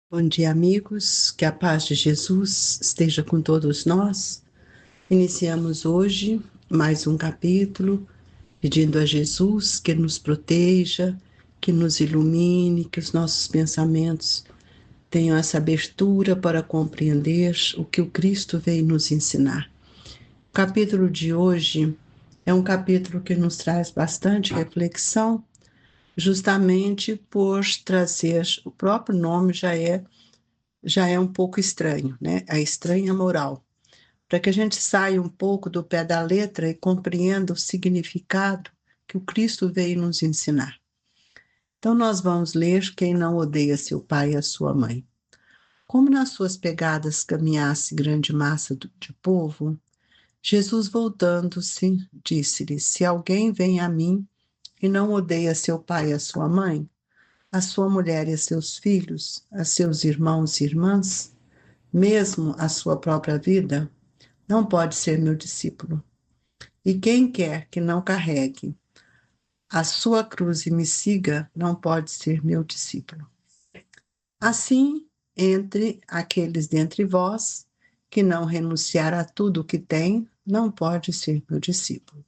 Bom dia, amigos. Que a paz de Jesus esteja com todos nós. Iniciamos hoje mais um capítulo, pedindo a Jesus que nos proteja, que nos ilumine, que os nossos pensamentos tenham essa abertura para compreender o que o Cristo veio nos ensinar. O capítulo de hoje é um capítulo que nos traz bastante reflexão, justamente por trazer, o próprio nome já é um pouco estranho, né? A estranha moral. Para que a gente saia um pouco do pé da letra e compreenda o significado que o Cristo veio nos ensinar. Então, nós vamos ler Quem não odeia seu pai e a sua mãe. Como nas suas pegadas caminhasse grande massa de povo, Jesus, voltando-se, disse-lhe: Se alguém vem a mim e não odeia seu pai e a sua mãe, a sua mulher e a seus filhos, a seus irmãos e irmãs, mesmo a sua própria vida, não pode ser meu discípulo. E quem quer que não carregue a sua cruz e me siga, não pode ser meu discípulo. Assim, entre aqueles dentre vós que não renunciar a tudo o que tem, não pode ser meu discípulo.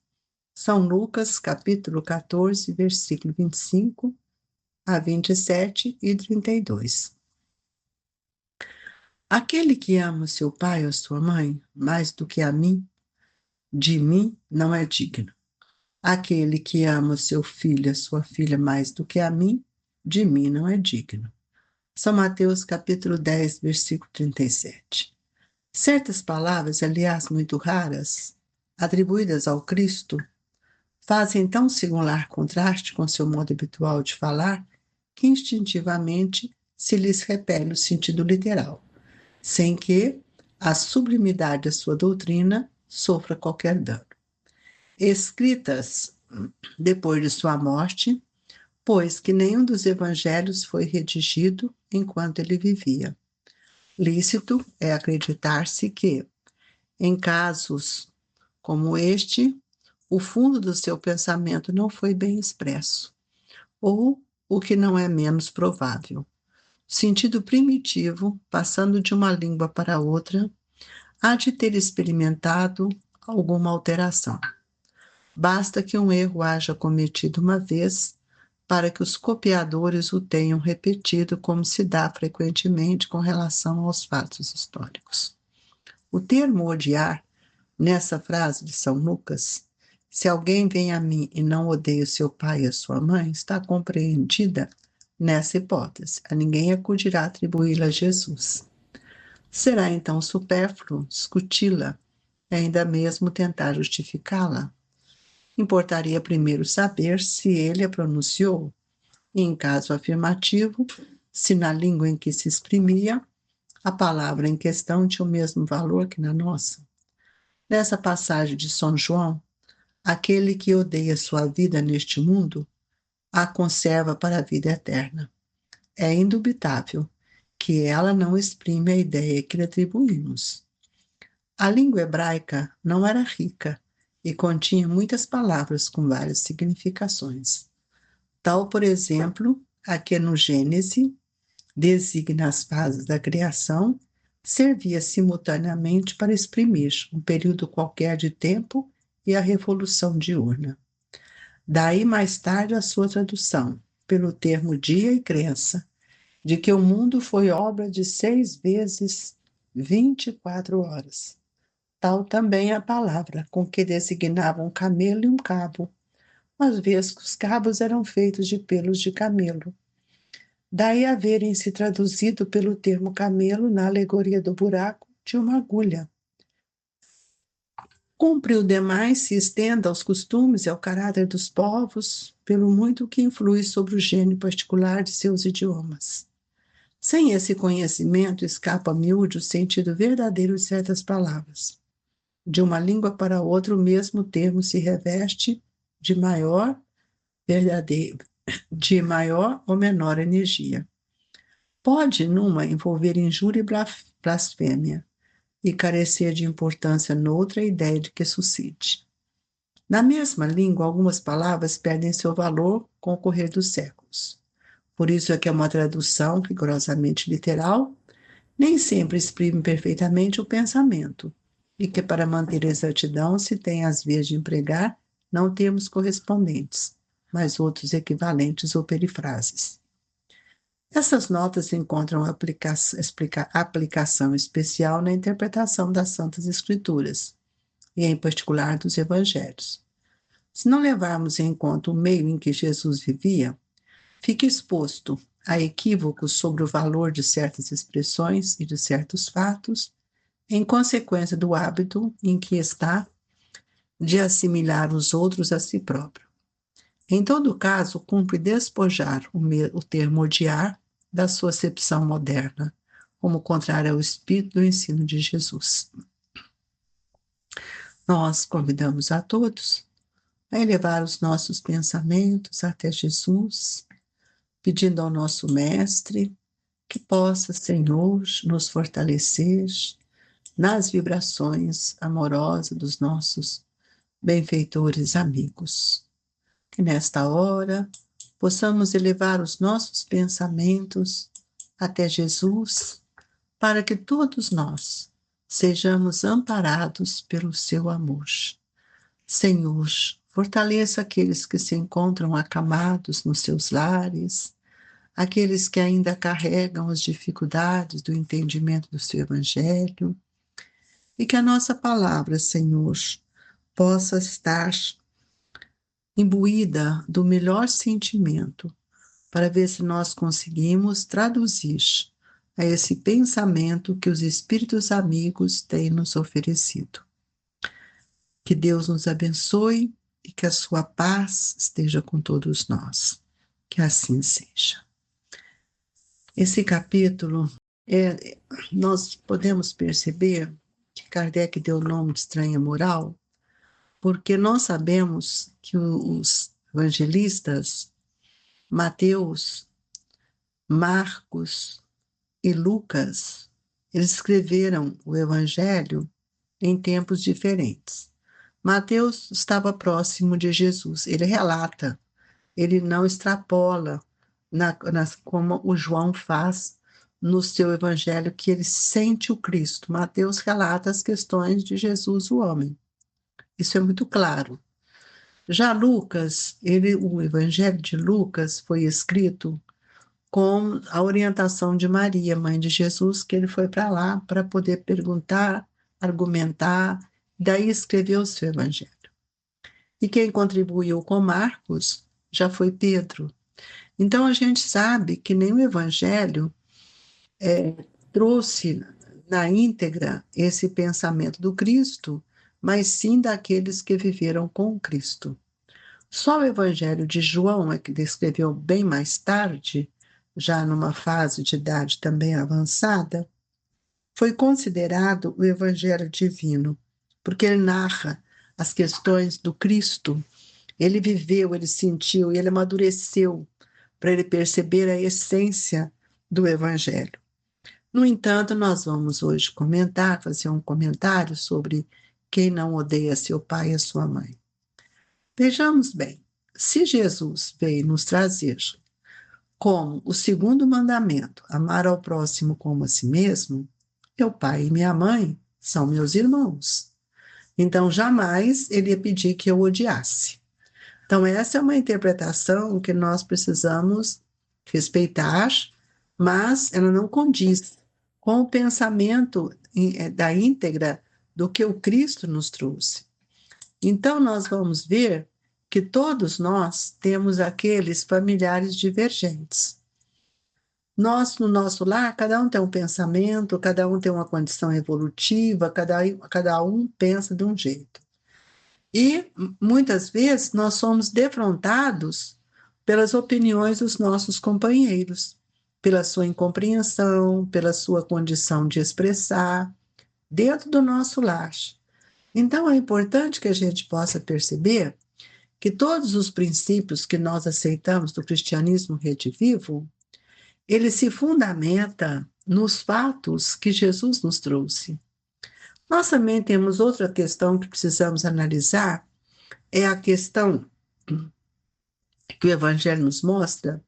São Lucas, capítulo 14, versículo 25 a 27 e 32. Aquele que ama seu pai ou sua mãe mais do que a mim, de mim não é digno. Aquele que ama o seu filho, a sua filha mais do que a mim, de mim não é digno. São Mateus capítulo 10, versículo 37. Certas palavras, aliás, muito raras, atribuídas ao Cristo, fazem tão singular contraste com seu modo habitual de falar que instintivamente se lhes repele o sentido literal, sem que a sublimidade da sua doutrina sofra qualquer dano. Escritas depois de sua morte, pois que nenhum dos evangelhos foi redigido enquanto ele vivia. Lícito é acreditar-se que, em casos como este, o fundo do seu pensamento não foi bem expresso, ou, o que não é menos provável, sentido primitivo, passando de uma língua para outra, há de ter experimentado alguma alteração. Basta que um erro haja cometido uma vez para que os copiadores o tenham repetido, como se dá frequentemente com relação aos fatos históricos. O termo odiar, nessa frase de São Lucas, se alguém vem a mim e não odeia o seu pai e a sua mãe, está compreendida nessa hipótese. A ninguém acudirá atribuí-la a Jesus. Será então supérfluo discuti-la, e ainda mesmo tentar justificá-la? Importaria primeiro saber se ele a pronunciou, e, em caso afirmativo, se na língua em que se exprimia, a palavra em questão tinha o mesmo valor que na nossa. Nessa passagem de São João, aquele que odeia sua vida neste mundo, a conserva para a vida eterna. É indubitável que ela não exprime a ideia que lhe atribuímos. A língua hebraica não era rica e continha muitas palavras com várias significações. Tal, por exemplo, a que no Gênesis designa as fases da criação, servia simultaneamente para exprimir um período qualquer de tempo e a revolução diurna. Daí mais tarde a sua tradução, pelo termo dia e crença, de que o mundo foi obra de 6 vezes 24 horas. Tal também a palavra com que designavam um camelo e um cabo, às vezes que os cabos eram feitos de pelos de camelo. Daí haverem se traduzido pelo termo camelo na alegoria do buraco de uma agulha. Cumpre o demais se estenda aos costumes e ao caráter dos povos, pelo muito que influi sobre o gênio particular de seus idiomas. Sem esse conhecimento, escapa a miúde o sentido verdadeiro de certas palavras. De uma língua para outra, o mesmo termo se reveste de maior verdadeiro, de maior ou menor energia. Pode, numa, envolver injúria e blasfêmia, e carecer de importância noutra ideia de que suscite. Na mesma língua, algumas palavras perdem seu valor com o correr dos séculos. Por isso é que é uma tradução rigorosamente literal, nem sempre exprime perfeitamente o pensamento, e que para manter a exatidão se tem as vias de empregar não termos correspondentes, mas outros equivalentes ou perifrases. Essas notas encontram aplicação especial na interpretação das Santas Escrituras, e em particular dos Evangelhos. Se não levarmos em conta o meio em que Jesus vivia, fica exposto a equívocos sobre o valor de certas expressões e de certos fatos, em consequência do hábito em que está de assimilar os outros a si próprio. Em todo caso, cumpre despojar o termo odiar da sua acepção moderna, como contrário ao espírito do ensino de Jesus. Nós convidamos a todos a elevar os nossos pensamentos até Jesus, pedindo ao nosso Mestre que possa, Senhor, nos fortalecer nas vibrações amorosas dos nossos benfeitores amigos. Que nesta hora possamos elevar os nossos pensamentos até Jesus, para que todos nós sejamos amparados pelo seu amor. Senhor, fortaleça aqueles que se encontram acamados nos seus lares, aqueles que ainda carregam as dificuldades do entendimento do seu Evangelho, e que a nossa palavra, Senhor, possa estar imbuída do melhor sentimento, para ver se nós conseguimos traduzir a esse pensamento que os Espíritos amigos têm nos oferecido. Que Deus nos abençoe e que a sua paz esteja com todos nós. Que assim seja. Esse capítulo, nós podemos perceber que Kardec deu o nome de estranha moral, porque nós sabemos que os evangelistas, Mateus, Marcos e Lucas, eles escreveram o evangelho em tempos diferentes. Mateus estava próximo de Jesus, ele relata, ele não extrapola como o João faz no seu evangelho, que ele sente o Cristo. Mateus relata as questões de Jesus, o homem. Isso é muito claro. Já Lucas, o evangelho de Lucas foi escrito com a orientação de Maria, mãe de Jesus, que ele foi para lá para poder perguntar, argumentar, daí escreveu o seu evangelho. E quem contribuiu com Marcos já foi Pedro. Então a gente sabe que nenhum evangelho trouxe na íntegra esse pensamento do Cristo, mas sim daqueles que viveram com Cristo. Só o evangelho de João é que descreveu bem mais tarde, já numa fase de idade também avançada, foi considerado o evangelho divino, porque ele narra as questões do Cristo. Ele viveu, ele sentiu e ele amadureceu para ele perceber a essência do evangelho. No entanto, nós vamos hoje fazer um comentário sobre quem não odeia seu pai e sua mãe. Vejamos bem, se Jesus veio nos trazer como o segundo mandamento, amar ao próximo como a si mesmo, meu pai e minha mãe são meus irmãos. Então, jamais ele ia pedir que eu odiasse. Então, essa é uma interpretação que nós precisamos respeitar, mas ela não condiz com o pensamento da íntegra do que o Cristo nos trouxe. Então, nós vamos ver que todos nós temos aqueles familiares divergentes. Nós, no nosso lar, cada um tem um pensamento, cada um tem uma condição evolutiva, cada um pensa de um jeito. E, muitas vezes, nós somos defrontados pelas opiniões dos nossos companheiros, pela sua incompreensão, pela sua condição de expressar, dentro do nosso lar. Então, é importante que a gente possa perceber que todos os princípios que nós aceitamos do cristianismo redivivo, ele se fundamenta nos fatos que Jesus nos trouxe. Nós também temos outra questão que precisamos analisar, é a questão que o Evangelho nos mostra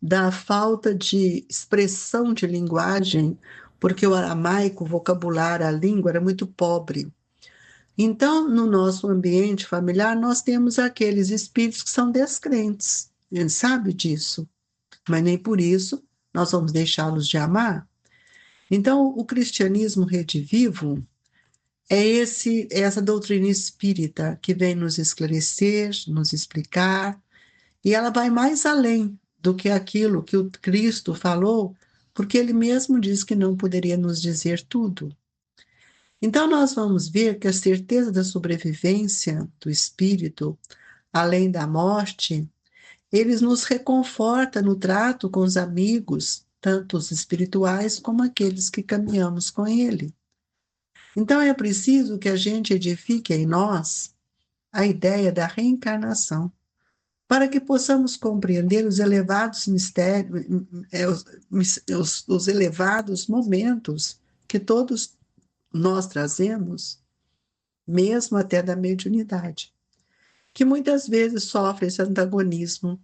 da falta de expressão de linguagem, porque o aramaico, o vocabulário, a língua era muito pobre. Então, no nosso ambiente familiar, nós temos aqueles espíritos que são descrentes. A gente sabe disso, mas nem por isso nós vamos deixá-los de amar. Então, o cristianismo redivivo é essa doutrina espírita que vem nos esclarecer, nos explicar, e ela vai mais além do que aquilo que o Cristo falou, porque ele mesmo diz que não poderia nos dizer tudo. Então, nós vamos ver que a certeza da sobrevivência do espírito, além da morte, eles nos reconforta no trato com os amigos, tanto os espirituais como aqueles que caminhamos com ele. Então, é preciso que a gente edifique em nós a ideia da reencarnação, para que possamos compreender os elevados mistérios, os elevados momentos que todos nós trazemos, mesmo até da mediunidade, que muitas vezes sofre esse antagonismo.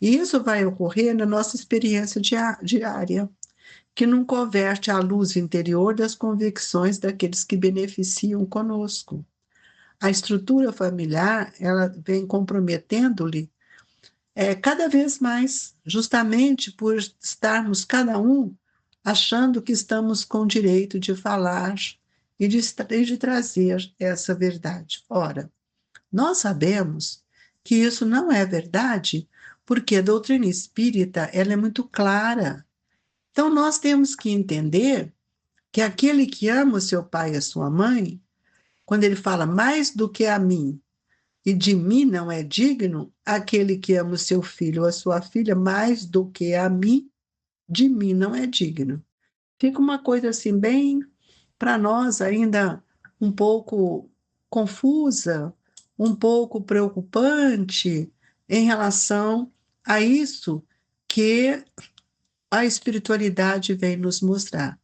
E isso vai ocorrer na nossa experiência diária, que não converte a luz interior das convicções daqueles que beneficiam conosco. A estrutura familiar, ela vem comprometendo-lhe cada vez mais, justamente por estarmos cada um achando que estamos com direito de falar e de trazer essa verdade. Ora, nós sabemos que isso não é verdade, porque a doutrina espírita ela é muito clara. Então, nós temos que entender que aquele que ama o seu pai e a sua mãe, quando ele fala mais do que a mim, e de mim não é digno, aquele que ama o seu filho ou a sua filha mais do que a mim, de mim não é digno. Fica uma coisa assim, bem, para nós ainda um pouco confusa, um pouco preocupante em relação a isso que a espiritualidade vem nos mostrar.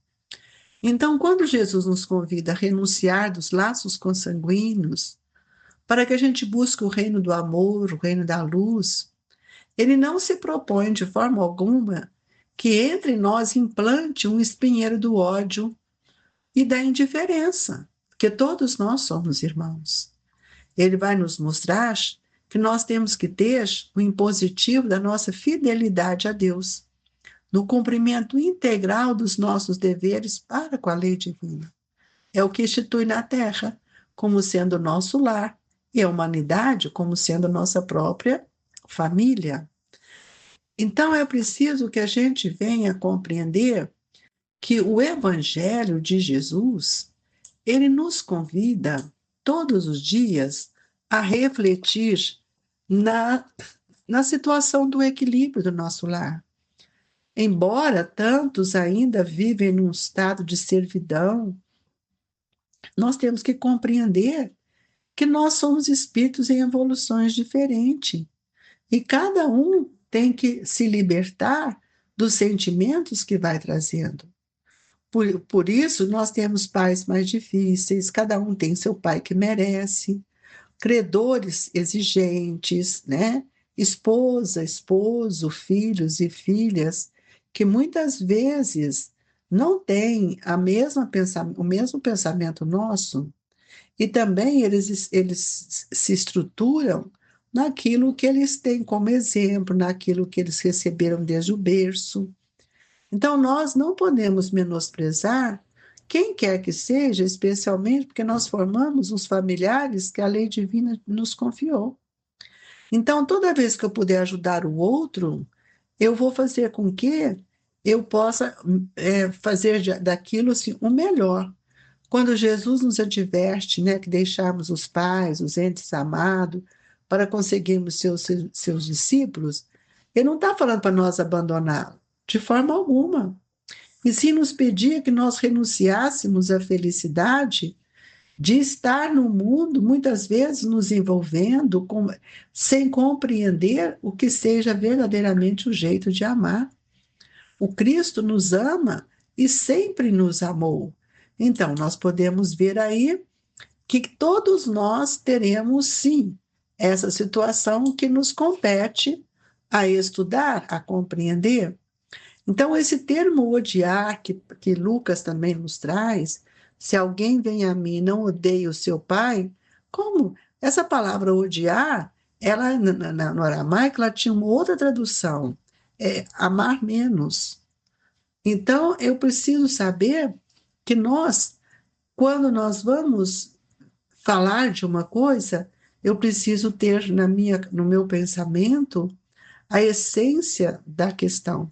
Então, quando Jesus nos convida a renunciar dos laços consanguíneos, para que a gente busque o reino do amor, o reino da luz, ele não se propõe de forma alguma que entre nós implante um espinheiro do ódio e da indiferença, porque todos nós somos irmãos. Ele vai nos mostrar que nós temos que ter o impositivo da nossa fidelidade a Deus, no cumprimento integral dos nossos deveres para com a lei divina. É o que institui na Terra como sendo nosso lar e a humanidade como sendo nossa própria família. Então é preciso que a gente venha compreender que o Evangelho de Jesus, ele nos convida todos os dias a refletir na, na situação do equilíbrio do nosso lar. Embora tantos ainda vivem num estado de servidão, nós temos que compreender que nós somos espíritos em evoluções diferentes. E cada um tem que se libertar dos sentimentos que vai trazendo. Por isso, nós temos pais mais difíceis, cada um tem seu pai que merece, credores exigentes, né? Esposa, esposo, filhos e filhas, que muitas vezes não têm o mesmo pensamento nosso, e também eles se estruturam naquilo que eles têm como exemplo, naquilo que eles receberam desde o berço. Então, nós não podemos menosprezar quem quer que seja, especialmente porque nós formamos os familiares que a lei divina nos confiou. Então, toda vez que eu puder ajudar o outro, eu vou fazer com que eu possa fazer daquilo assim, o melhor. Quando Jesus nos adverte, né, que deixarmos os pais, os entes amados, para conseguirmos seus discípulos, ele não está falando para nós abandoná-lo, de forma alguma. E sim nos pedia que nós renunciássemos à felicidade de estar no mundo, muitas vezes nos envolvendo, sem compreender o que seja verdadeiramente o jeito de amar. O Cristo nos ama e sempre nos amou. Então, nós podemos ver aí que todos nós teremos, sim, essa situação que nos compete a estudar, a compreender. Então, esse termo odiar, que Lucas também nos traz, se alguém vem a mim e não odeia o seu pai, como? Essa palavra odiar, ela, no aramaico, ela tinha uma outra tradução, amar menos. Então, eu preciso saber que nós, quando nós vamos falar de uma coisa, eu preciso ter no meu pensamento a essência da questão.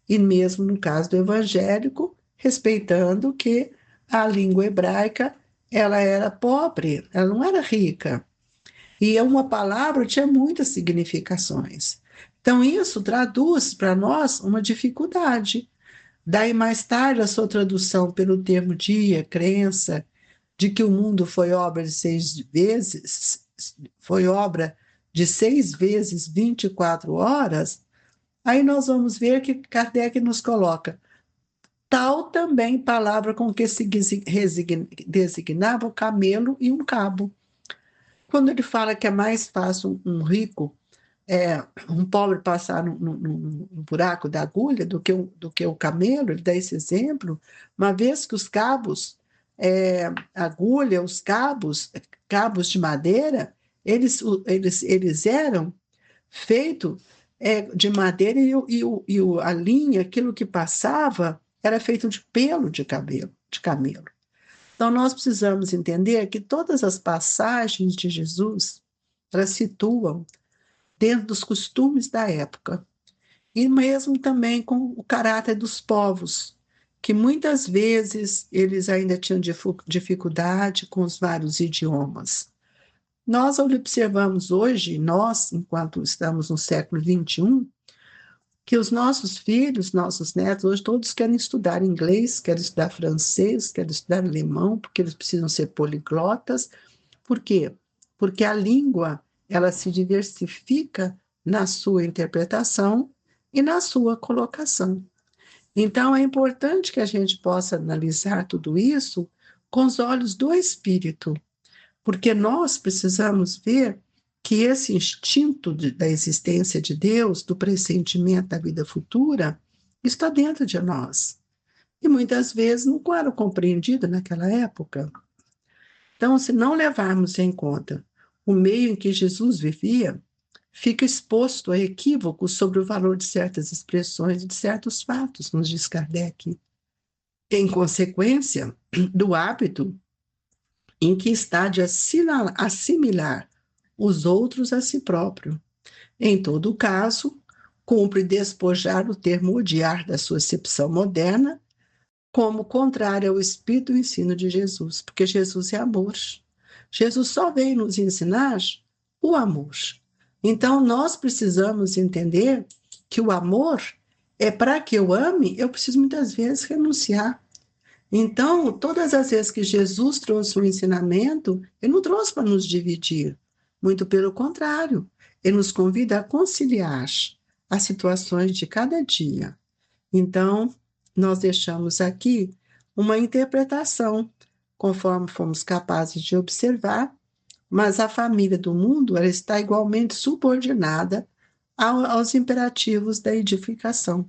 E mesmo no caso do evangélico, respeitando que a língua hebraica ela era pobre, ela não era rica. E uma palavra tinha muitas significações. Então, isso traduz para nós uma dificuldade. Daí, mais tarde, a sua tradução pelo termo dia, crença, de que o mundo foi obra de 6 vezes, foi obra de 6 vezes 24 horas, aí nós vamos ver que Kardec nos coloca tal também palavra com que se designava o camelo e um cabo. Quando ele fala que é mais fácil um rico, um pobre passar no buraco da agulha do que o camelo, ele dá esse exemplo, uma vez que os cabos, agulha, os cabos de madeira, eles eram feitos de madeira a linha, aquilo que passava, era feito de pelo de camelo. Então, nós precisamos entender que todas as passagens de Jesus, elas situam dentro dos costumes da época, e mesmo também com o caráter dos povos, que muitas vezes eles ainda tinham dificuldade com os vários idiomas. Nós observamos hoje, nós, enquanto estamos no século XXI, que os nossos filhos, nossos netos, hoje todos querem estudar inglês, querem estudar francês, querem estudar alemão, porque eles precisam ser poliglotas. Por quê? Porque a língua, ela se diversifica na sua interpretação e na sua colocação. Então, é importante que a gente possa analisar tudo isso com os olhos do espírito, porque nós precisamos ver que esse instinto da existência de Deus, do pressentimento da vida futura, está dentro de nós. E muitas vezes não era compreendido naquela época. Então, se não levarmos em conta o meio em que Jesus vivia, fica exposto a equívocos sobre o valor de certas expressões e de certos fatos, nos diz Kardec. Em consequência do hábito em que está de assimilar os outros a si próprio. Em todo caso, cumpre despojar o termo odiar da sua acepção moderna como contrário ao espírito e ensino de Jesus, porque Jesus é amor. Jesus só veio nos ensinar o amor. Então, nós precisamos entender que o amor é para que eu ame, eu preciso muitas vezes renunciar. Então, todas as vezes que Jesus trouxe o ensinamento, ele não trouxe para nos dividir, muito pelo contrário, ele nos convida a conciliar as situações de cada dia. Então, nós deixamos aqui uma interpretação, conforme fomos capazes de observar, mas a família do mundo ela está igualmente subordinada aos imperativos da edificação.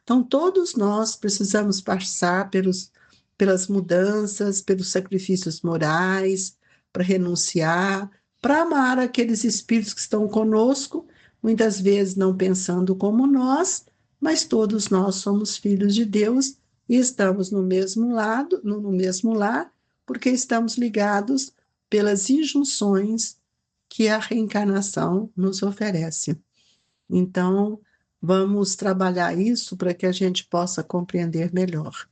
Então, todos nós precisamos passar pelas mudanças, pelos sacrifícios morais, para renunciar, para amar aqueles espíritos que estão conosco, muitas vezes não pensando como nós, mas todos nós somos filhos de Deus e estamos no mesmo lado, no mesmo lar, porque estamos ligados pelas injunções que a reencarnação nos oferece. Então, vamos trabalhar isso para que a gente possa compreender melhor.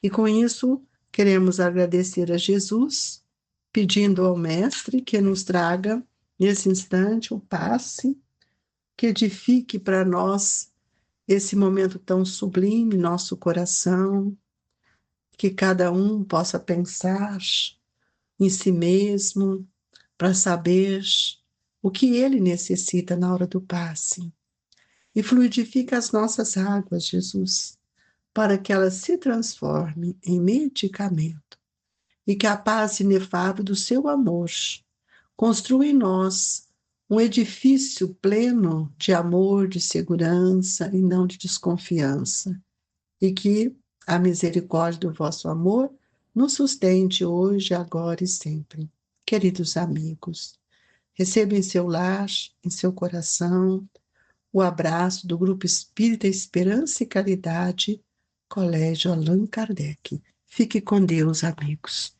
E com isso, queremos agradecer a Jesus, pedindo ao Mestre que nos traga, nesse instante, o passe, que edifique para nós esse momento tão sublime em nosso coração, que cada um possa pensar em si mesmo, para saber o que ele necessita na hora do passe. E fluidifica as nossas águas, Jesus, para que elas se transformem em medicamento e que a paz inefável do seu amor construa em nós um edifício pleno de amor, de segurança e não de desconfiança. E que a misericórdia do vosso amor nos sustente hoje, agora e sempre. Queridos amigos, receba em seu lar, em seu coração, o abraço do Grupo Espírita Esperança e Caridade, Colégio Allan Kardec. Fique com Deus, amigos.